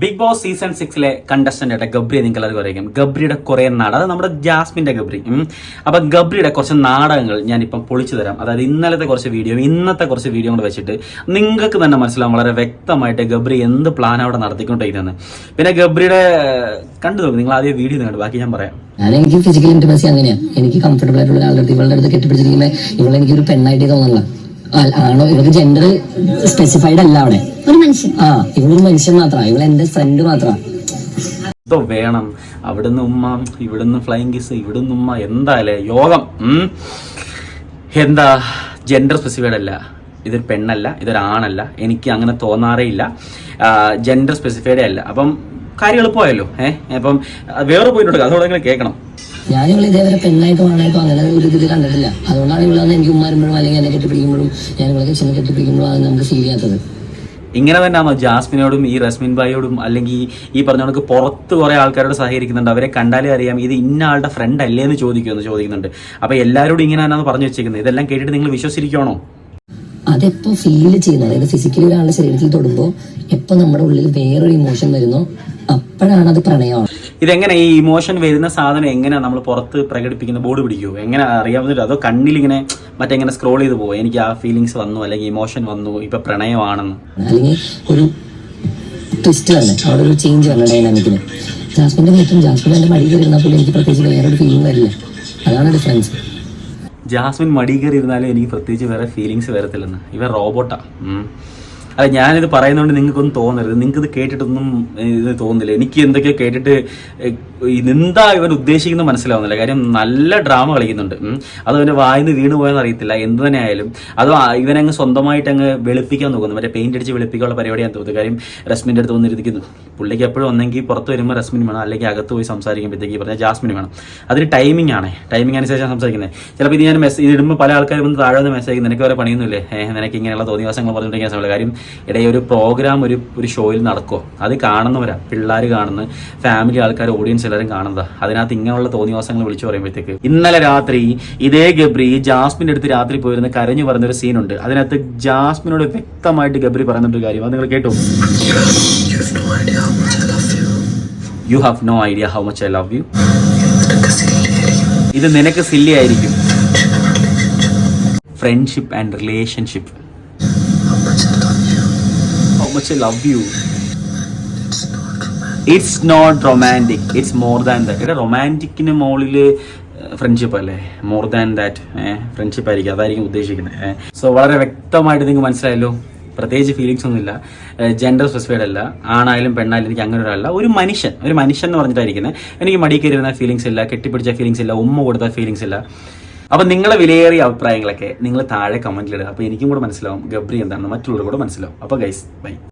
Big boss season 6 contestant ആയിട്ട് ഗബ്രി നിങ്ങൾക്ക് എല്ലാവർക്കും അറിയാം. ഗബ്രിയുടെ കുറെ നാടകം, അത് നമ്മുടെ ജാസ്മിന്റെ ഗബ്രി. അപ്പൊ ഗബ്രിയുടെ കുറച്ച് നാടകങ്ങൾ ഞാനിപ്പം പൊളിച്ചു തരാം. അതായത് ഇന്നലത്തെ കുറച്ച് വീഡിയോ, ഇന്നത്തെ കുറച്ച് വീഡിയോ കൊണ്ട് വെച്ചിട്ട് നിങ്ങൾക്ക് തന്നെ മനസ്സിലാവും വളരെ വ്യക്തമായിട്ട് ഗബ്രി എന്ത് പ്ലാൻ അവിടെ നടത്തിക്കൊണ്ടിരിക്കുന്നത്. പിന്നെ ഗബ്രിയുടെ കണ്ടു നോക്കും, നിങ്ങൾ ആദ്യം വീഡിയോ കണ്ടു, ബാക്കി ഞാൻ പറയാം. എനിക്ക് ഫിസിക്കൽ ഇന്റിമസി അങ്ങനെയാ, എനിക്ക് കംഫർട്ടബിൾ ആയിട്ടുള്ള ഒരാളുടെ ഇവളുടെ അടുത്ത് കെട്ടിപ്പിടിച്ചിരിക്കുമ്പോൾ ഇവളെ എനിക്കൊരു പെണ്ണായിട്ടേ തോന്നുന്നില്ല. ആണോ, ഇവർക്ക് ജെൻഡർ സ്പെസിഫൈഡ് അല്ല അവിടെ. ഒരു മനുഷ്യൻ, ഇവളൊരു മനുഷ്യൻ മാത്രമാണ്, ഇവളെ എന്റെ ഫ്രണ്ട് മാത്രമാണ്. എന്തോ വേണം, അവിടുന്ന് ഉമ്മ, ഇവിടുന്ന് ഫ്ലൈങ് കിസ്, ഇവിടുന്ന് ഉമ്മ, എന്തായാലേ യോഗം. എന്താ ജെൻഡർ സ്പെസിഫൈഡ് അല്ല, ഇതൊരു പെണ്ണല്ല, ഇതൊരാണല്ല, എനിക്ക് അങ്ങനെ തോന്നാറേ ഇല്ല. ജെൻഡർ സ്പെസിഫൈഡേ അല്ല. അപ്പം കാര്യം എളുപ്പമായല്ലോ. അപ്പം വേറെ പോയിട്ടുണ്ട്, അതോടെ നിങ്ങൾ കേൾക്കണം. ഞാൻ ഇവിടെ ഇതേവരെ പെണ്ണായിട്ടും ആണായിട്ടും അങ്ങനെ ഒരു ഇത് കണ്ടിട്ടില്ല. അതുകൊണ്ടാണ് ഇവിടെ എനിക്ക് ഉമ്മാരുമ്പോഴും അല്ലെങ്കിൽ എന്നെ കെട്ടിപ്പിടിക്കുമ്പോഴും ഞാൻ ഇവിടെ ചെന്ന് കെട്ടിപ്പിടിക്കുമ്പോഴും അത് നമുക്ക് ഫീൽ ചെയ്യാത്തത്. ഇങ്ങനെ തന്നെയാണോ ജാസ്മിനോടും ഈ റസ്മിൻ ഭായിയോടും അല്ലെങ്കിൽ ഈ പറഞ്ഞ കണക്ക് പുറത്ത് കുറെ ആൾക്കാരോട് സഹകരിക്കുന്നുണ്ട്, അവരെ കണ്ടാലേ അറിയാം ഇത് ഇന്ന ആളുടെ ഫ്രണ്ട് അല്ലേ എന്ന് ചോദിക്കുന്നുണ്ട്. അപ്പൊ എല്ലാവരോടും ഇങ്ങനെ തന്നെയാണ് പറഞ്ഞു വെച്ചേക്കുന്നത്. ഇതെല്ലാം കേട്ടിട്ട് നിങ്ങൾ വിശ്വസിച്ചിരിക്കണോ? അതെപ്പോ ഫീൽ ചെയ്യുന്നത്, അതായത് ഫിസിക്കലി ഒരാളുടെ ശരീരത്തിൽ തൊടുമ്പോൾ എപ്പോ നമ്മുടെ ഉള്ളിൽ വേറൊരു ഇമോഷൻ വരുന്നോ അപ്പോഴാണ് അത് പ്രണയമാണ്. ഇതെങ്ങനെ ഈ ഇമോഷൻ വരുന്ന സാധനം എങ്ങനെ നമ്മൾ പുറത്ത് പ്രകടിപ്പിക്കുന്ന, ബോർഡ് പിടിക്കുമോ, എങ്ങനെ അറിയാവുന്നില്ല? അതോ കണ്ണിലിങ്ങനെ മറ്റെങ്ങനെ സ്ക്രോൾ ചെയ്ത് പോകും, എനിക്ക് ആ ഫീലിങ്സ് വന്നു അല്ലെങ്കിൽ ഇമോഷൻ വന്നു, ഇപ്പൊ പ്രണയമാണെന്ന്? അല്ലെങ്കിൽ ഒരു ട്വിസ്റ്റ് തന്നെ, അവിടെ ഒരു ചേഞ്ച് വരണം ഡൈനാമിക്കിന്. ജാസ്മിന്റെ വീട്ടിൽ ജാസ്മിൻ എന്റെ മടിയിൽ ഇരുന്നപ്പോൾ എനിക്ക് പ്രത്യേകിച്ച് വേറൊരു ഫീലിംഗ് വരില്ല. അതാണ് ഡിഫറൻസ്. ജാസ്മിൻ മടി കയറി ഇരുന്നാലും എനിക്ക് പ്രത്യേകിച്ച് വേറെ ഫീലിങ്സ് വരത്തില്ലെന്ന്. ഇവ റോബോട്ടാ. അല്ല, ഞാനിത് പറയുന്നതുകൊണ്ട് നിങ്ങൾക്കൊന്നും തോന്നരുത്, നിങ്ങൾക്കിത് കേട്ടിട്ടൊന്നും ഇത് തോന്നില്ല. എനിക്ക് എന്തൊക്കെയോ കേട്ടിട്ട് എന്താ ഇവൻ ഉദ്ദേശിക്കുന്നത് മനസ്സിലാവുന്നില്ല. കാര്യം നല്ല ഡ്രാമ കളിക്കുന്നുണ്ട്. അത് അവൻ്റെ വായിന്ന് വീണ് പോയെന്ന് അറിയത്തില്ല. എന്ത് തന്നെ ആയാലും അത് ഇവനങ്ങ് സ്വന്തമായിട്ട് അങ്ങ് വെളുപ്പിക്കാൻ നോക്കുന്നു, മറ്റേ പെയിന്റ് അടിച്ച് വെളുപ്പിക്കാനുള്ള പരിപാടിയാന്ന് തോന്നുന്നു. കാര്യം റസ്മിൻ്റെ അടുത്ത് വന്നിരിക്കുന്നു. പുള്ളിക്ക് എപ്പോഴും ഒന്നെങ്കിൽ പുറത്ത് വരുമ്പോൾ റസ്മിൻ വേണം, അല്ലെങ്കിൽ അകത്ത് പോയി സംസാരിക്കുമ്പോഴത്തേക്ക് പറഞ്ഞാൽ ജാസ്മിൻ വേണം. അതിന് ടൈമിംഗ് ആണ്, ടൈമിംഗ് അനുസരിച്ചാണ് സംസാരിക്കുന്നത്. ചിലപ്പോൾ ഇത് ഞാൻ മെസ്സേജ് ഇടുമ്പോൾ പല ആൾക്കാരും വന്ന് താഴെ വന്ന് മെസ്സേജ്, നിനക്ക് വരെ പണിയൊന്നുമില്ലേ, നിനക്ക് ഇങ്ങനെയുള്ള തോന്നിവാസങ്ങൾ പറഞ്ഞുകൊണ്ടിരിക്കാൻ സമയത്ത്. കാര്യം ഇടയിൽ ഒരു പ്രോഗ്രാം ഒരു ഷോയിൽ നടക്കുമോ, അത് കാണുന്നവരാ, പിള്ളേർ കാണുന്ന, ഫാമിലി ആൾക്കാർ, ഓഡിയൻസ് എല്ലാവരും കാണുന്നതാ. അതിനകത്ത് ഇങ്ങനെയുള്ള തോന്നിവാസങ്ങൾ വിളിച്ചു പറയുമ്പോഴത്തേക്ക് ഇന്നലെ രാത്രി ഇതേ ഗബ്രി ജാസ്മിൻ്റെ അടുത്ത് രാത്രി പോയിരുന്ന കരഞ്ഞു പറഞ്ഞൊരു സീനുണ്ട്. അതിനകത്ത് ജാസ്മിനോട് വ്യക്തമായിട്ട് ഗബ്രി പറയുന്നൊരു കാര്യം, അത് നിങ്ങൾ കേട്ടോ? You have no idea how much I love you. ഇത് നിനക്ക് സില്ലി ആയിരിക്കും. Friendship and relationship. How much I love you. It's not romantic. It's more than that. ഇവിടെ റൊമാൻറ്റിക്കിന് മുകളിൽ ഫ്രണ്ട്ഷിപ്പ് അല്ലേ, മോർ ദാൻ ദാറ്റ് ഫ്രണ്ട്ഷിപ്പ് ആയിരിക്കും, അതായിരിക്കും ഉദ്ദേശിക്കുന്നത്. സോ വളരെ വ്യക്തമായിട്ട് നിങ്ങൾക്ക് മനസ്സിലായല്ലോ. പ്രത്യേകിച്ച് ഫീലിങ്സ് ഒന്നുമില്ല, ജെൻഡർ സ്പെസിഫൈഡ് അല്ല, ആണായാലും പെണ്ണായാലും എനിക്ക് അങ്ങനെ ഒരാളല്ല. ഒരു മനുഷ്യൻ എന്ന് പറഞ്ഞിട്ടായിരിക്കുന്നത്. എനിക്ക് മടി കയറുന്ന ഫീലിങ്സ് ഇല്ല, കെട്ടിപ്പിടിച്ച ഫീലിങ്സ് ഇല്ല, ഉമ്മ കൊടുത്ത ഫീലിങ്സ് ഇല്ല. അപ്പം നിങ്ങളെ വിലയേറിയ അഭിപ്രായങ്ങളൊക്കെ നിങ്ങൾ താഴെ കമന്റിലിടുക. അപ്പോൾ എനിക്കും കൂടെ മനസ്സിലാവും ഗബ്രി എന്താണെന്ന്, മറ്റുള്ളവർ കൂടെ മനസ്സിലാവും. അപ്പോൾ ഗൈസ്, ബൈ.